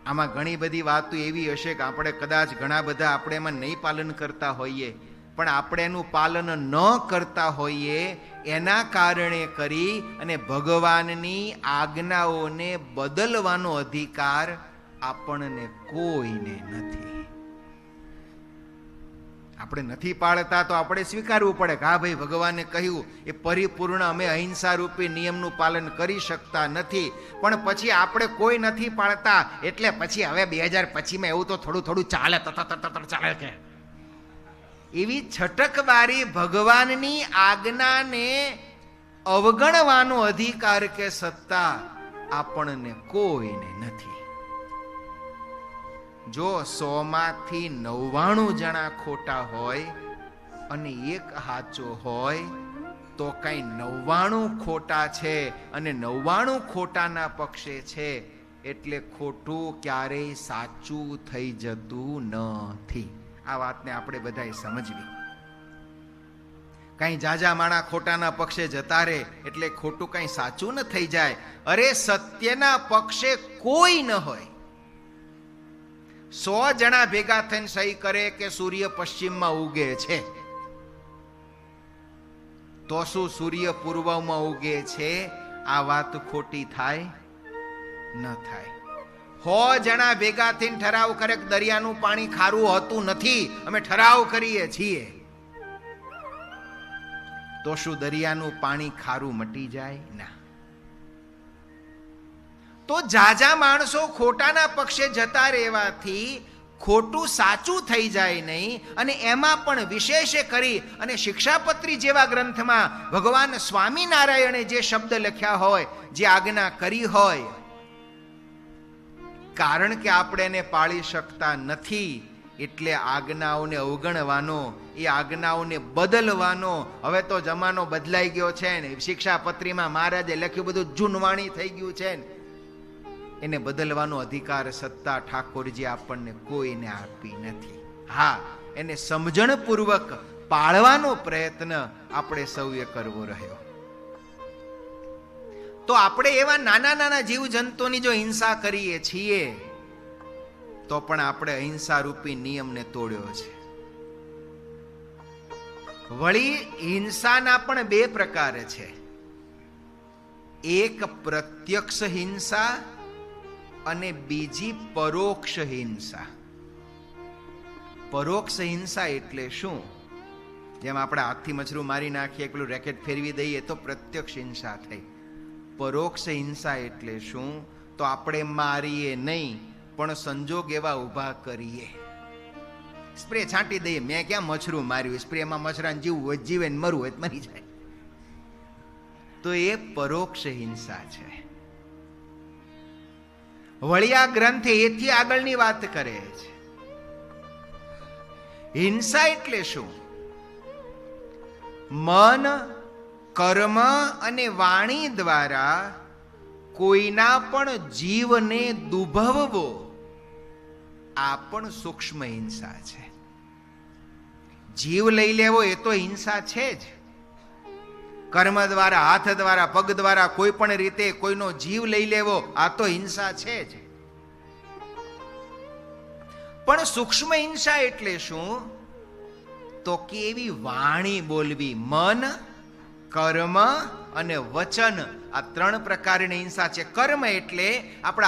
આમાં ઘણી બધી વાતો એવી હશે કે આપણે કદાચ ઘણા બધા આપણે એમાં નહીં પાલન કરતા હોઈએ, પણ આપણે એનું પાલન ન કરતા હોઈએ એના કારણે કરી અને ભગવાનની આજ્ઞાઓને બદલવાનો અધિકાર આપણને કોઈને નથી. આપણે નથી પાળતા તો આપણે સ્વીકારવું પડે કે હા ભાઈ, ભગવાને કહ્યું એ પરિપૂર્ણ અમે અહિંસા રૂપી નિયમનું પાલન કરી શકતા નથી, પણ પછી આપણે કોઈ નથી પાળતા એટલે પછી હવે 2025માં એવું તો થોડું થોડું ચાલે, ચાલે કે એવી છટકબારી ભગવાનની આજ્ઞાને અવગણવાનો અધિકાર કે સત્તા આપણને કોઈને નથી. જો 100માંથી 99 જણા ખોટા હોય અને એક સાચો હોય તો કઈ 99 ખોટા છે અને 99 ખોટાના પક્ષે છે, એટલે ખોટું ક્યારેય સાચું થઈ જતું નથી. આ વાતને આપણે બધાએ સમજવી. કઈ જાજા માણા ખોટાના પક્ષે જતા રહે એટલે ખોટું કઈ સાચું ન થઈ જાય. અરે સત્યના પક્ષે કોઈ ન હોય. 100 જણા ભેગા થઈને સહી કરે કે સૂર્ય પશ્ચિમમાં ઉગે છે, તો શું સૂર્ય પૂર્વમાં ઉગે છે આ વાત ખોટી થાય? ન થાય. 100 જણા ભેગા થઈને ઠરાવ કરે કે દરિયાનું પાણી ખારું હોતું નથી, અમે ઠરાવ કરીએ છીએ, તો શું દરિયાનું પાણી ખારું મટી જાય? ના. તો જાજા માણસો ખોટાના પક્ષે જતા રહેવાથી ખોટું સાચું થઈ જાય નહીં. અને એમાં પણ વિશેષે કરી અને શિક્ષાપત્રી જેવા ગ્રંથમાં ભગવાન સ્વામિનારાયણે જે શબ્દ લખ્યા હોય, જે આજ્ઞા કરી હોય, કારણ કે આપણે એને પાળી શકતા નથી એટલે આજ્ઞાઓને અવગણવાનો, એ આજ્ઞાઓને બદલવાનો. હવે તો જમાનો બદલાઈ ગયો છે ને, શિક્ષાપત્રીમાં મહારાજે લખ્યું બધું જૂનવાણી થઈ ગયું છે ને, એને બદલવાનો અધિકાર સત્તા ઠાકોરજી આપણને કોઈને આપી નથી. હા, એને સમજણપૂર્વક પાળવાનો પ્રયત્ન આપણે સૌએ કરવો રહ્યો. તો આપણે એવા નાના નાના જીવજંતુની જો હિંસા કરીએ છીએ તો પણ આપણે અહિંસા રૂપી નિયમને તોડ્યો છે. વળી હિંસાના પણ 2 પ્રકાર છે. એક પ્રત્યક્ષ હિંસા અને બીજી પરોક્ષ હિંસા. પરોક્ષ હિંસા એટલે શું? જેમ આપણે હાથથી મછરું મારી નાખીએ, પેલું રેકેટ ફેરવી દઈએ તો પ્રત્યક્ષ હિંસા થઈ. પરોક્ષ હિંસા એટલે શું? તો આપણે મારીએ નહીં પણ સંજોગ એવા ઊભા કરીએ, સ્પ્રે છાંટી દઈએ. મેં ક્યાં મછરું માર્યું? સ્પ્રેમાં મછરાને જીવવું હોય જીવે, ને મરવું હોય મરી જાય. તો એ પરોક્ષ હિંસા છે. વળી આ ગ્રંથ એથી આગળની વાત કરે છે. હિંસા એટલે શું? મન, કર્મ અને વાણી દ્વારા કોઈના પણ જીવને દુભવવો, આ પણ સૂક્ષ્મ હિંસા છે. જીવ લઈ લેવો એ તો હિંસા છે જ. કર્મ દ્વારા, હાથ દ્વારા, પગ દ્વારા કોઈ પણ રીતે કોઈનો જીવ લઈ લેવો, આ તો હિંસા છે જ. પણ સૂક્ષ્મ હિંસા એટલે શું? તો કેવી વાણી બોલવી. મન, કર્મ અને વચન, આ 3 પ્રકારની હિંસા છે. કર્મ એટલે આપણા